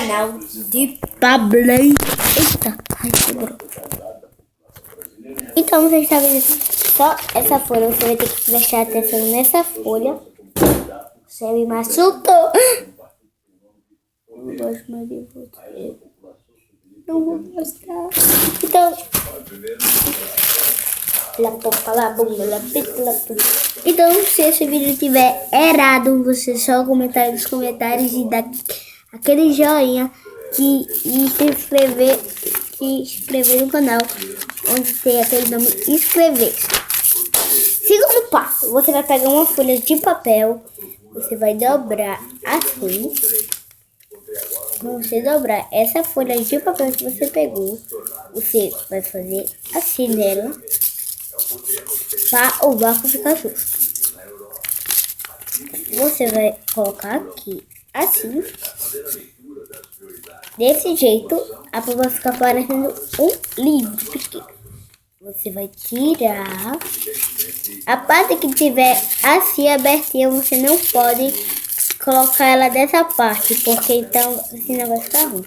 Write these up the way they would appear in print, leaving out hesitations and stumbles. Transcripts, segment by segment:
canal de Pablay. Eita, ai, quebrou. Então você está vendo só essa folha. Você vai ter que prestar atenção nessa folha. Você me machucou. Eu gosto mais de você. Não vou mostrar. Então. Então, se esse vídeo tiver errado, você só comentar nos comentários e dar aquele joinha e se inscrever no canal, onde tem aquele nome inscrever. Segundo passo, você vai pegar uma folha de papel, você vai dobrar assim. Quando você dobrar essa folha de papel que você pegou, você vai fazer assim nela, para o barco ficar justo. Você vai colocar aqui assim, desse jeito, a prova vai ficar parecendo um livro pequeno. Você vai tirar a parte que tiver assim abertinha. Você não pode colocar ela dessa parte, porque então senão vai ficar ruim.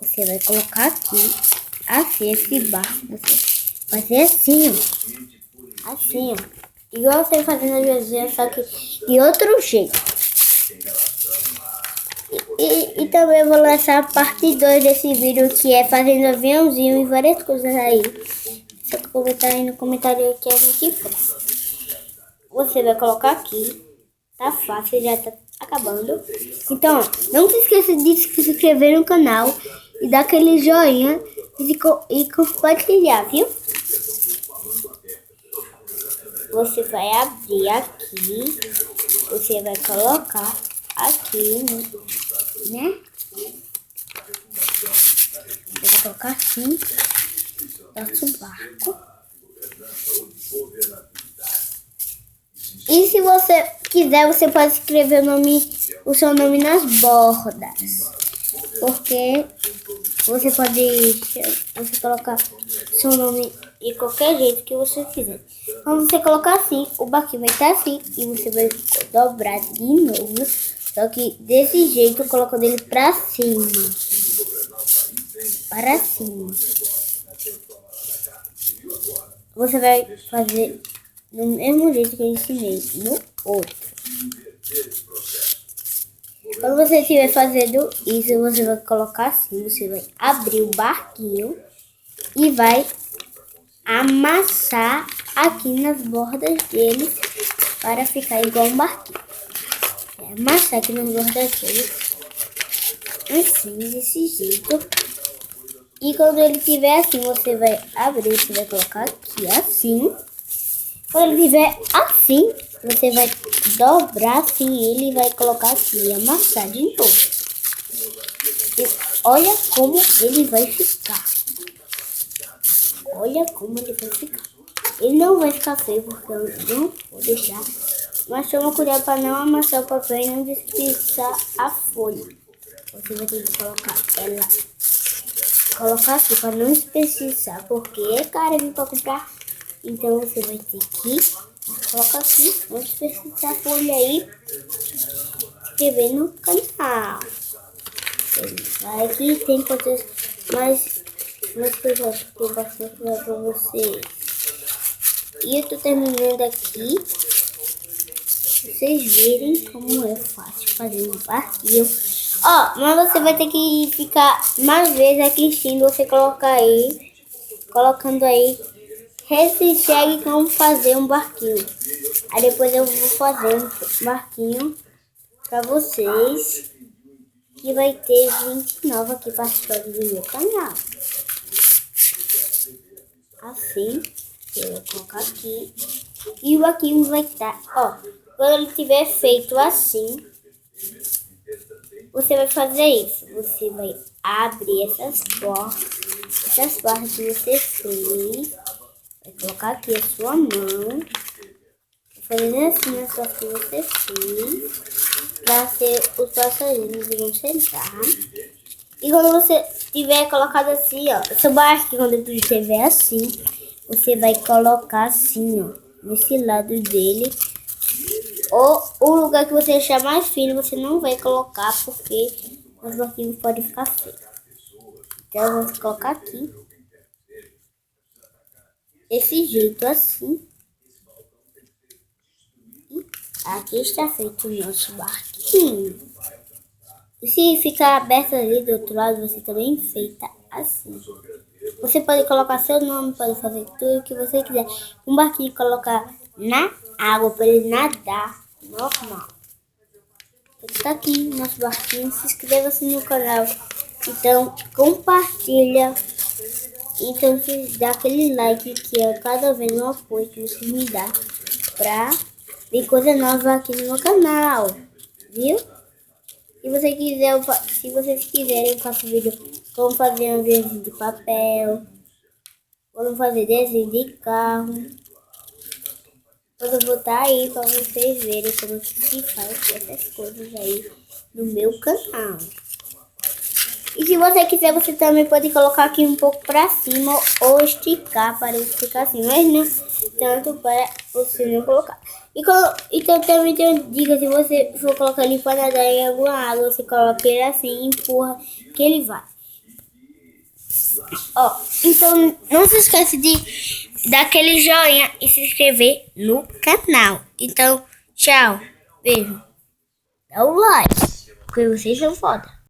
Você vai colocar aqui assim esse barco. Você vai fazer assim, ó. Assim, ó. Igual você fazendo a Jesus, só que de outro jeito. E também vou lançar a parte 2 desse vídeo, que é fazendo aviãozinho e várias coisas aí. Só que comentar aí no comentário que a gente faz. Você vai colocar aqui. Tá fácil, já tá acabando. Então, não se esqueça de se inscrever no canal e dar aquele joinha e compartilhar, viu? Você vai abrir aqui, você vai colocar aqui, né? Você vai colocar assim, nosso barco. E se você quiser, você pode escrever o seu nome nas bordas. Porque você pode colocar seu nome de qualquer jeito que você quiser. Quando você colocar assim, o barquinho vai estar assim e você vai dobrar de novo. Só que desse jeito, colocando ele pra cima. Para cima. Você vai fazer do mesmo jeito que eu ensinei no outro. Quando você estiver fazendo isso, você vai colocar assim, você vai abrir o barquinho e vai amassar aqui nas bordas dele para ficar igual um barquinho. Amassar aqui nas bordas dele, assim, desse jeito. E quando ele estiver assim, você vai abrir, você vai colocar aqui assim. Quando ele estiver assim, você vai dobrar assim ele e vai colocar aqui e amassar de novo. E olha como ele vai ficar. Olha como ele vai ficar. Ele não vai ficar feio, porque eu não vou deixar. Mas toma cuidado para não amassar o papel e não desperdiçar a folha. Você vai ter que colocar aqui para não desperdiçar, porque é caro vir para comprar. Então você vai ter que colocar aqui, não desperdiçar a folha aí, inscrever no canal. Aqui tem coisas mais coisas que eu posso mostrar para vocês. E eu tô terminando aqui, vocês verem como é fácil fazer um barquinho. Ó, mas você vai ter que ficar mais vezes aqui em cima, você colocar aí, colocando aí, hashtag como fazer um barquinho. Aí depois eu vou fazer um barquinho pra vocês, que vai ter gente nova aqui participando do meu canal. Assim, eu vou colocar aqui. E o barquinho vai estar, ó, quando ele tiver feito assim, você vai fazer isso. Você vai abrir essas barras que você fez. Vai colocar aqui a sua mão. Fazer assim as coisas que você fez. Para ser os passarinhos vão sentar. E quando você tiver colocado assim, ó. Seu barco, quando ele estiver assim, você vai colocar assim, ó. Nesse lado dele. Ou o lugar que você achar mais fino, você não vai colocar, porque Nosso barquinho pode ficar feio. Então eu vou colocar aqui. Desse jeito assim. E aqui está feito o nosso barquinho. E se ficar aberto ali do outro lado, você também feita assim. Você pode colocar seu nome, pode fazer tudo o que você quiser. Um barquinho colocar na água para ele nadar normal. Está aqui nosso barquinho. Se inscreva-se no canal. Então compartilha. Então dá aquele like que é cada vez um apoio que você me dá pra ver coisa nova aqui no meu canal. Viu? Se vocês quiserem, eu faço vídeo como fazer um desenho de papel, como fazer desenho de carro. Eu vou botar aí para vocês verem como que se faz essas coisas aí no meu canal. E se você quiser, você também pode colocar aqui um pouco para cima ou esticar para ele ficar assim, mas não tanto para você não colocar. Então também tem uma dica: se você for colocar ele para nadar em alguma água, você coloca ele assim e empurra que ele vai. Ó, então não se esqueça de dar aquele joinha e se inscrever no canal. Então, tchau, beijo, dá o like, porque vocês são foda.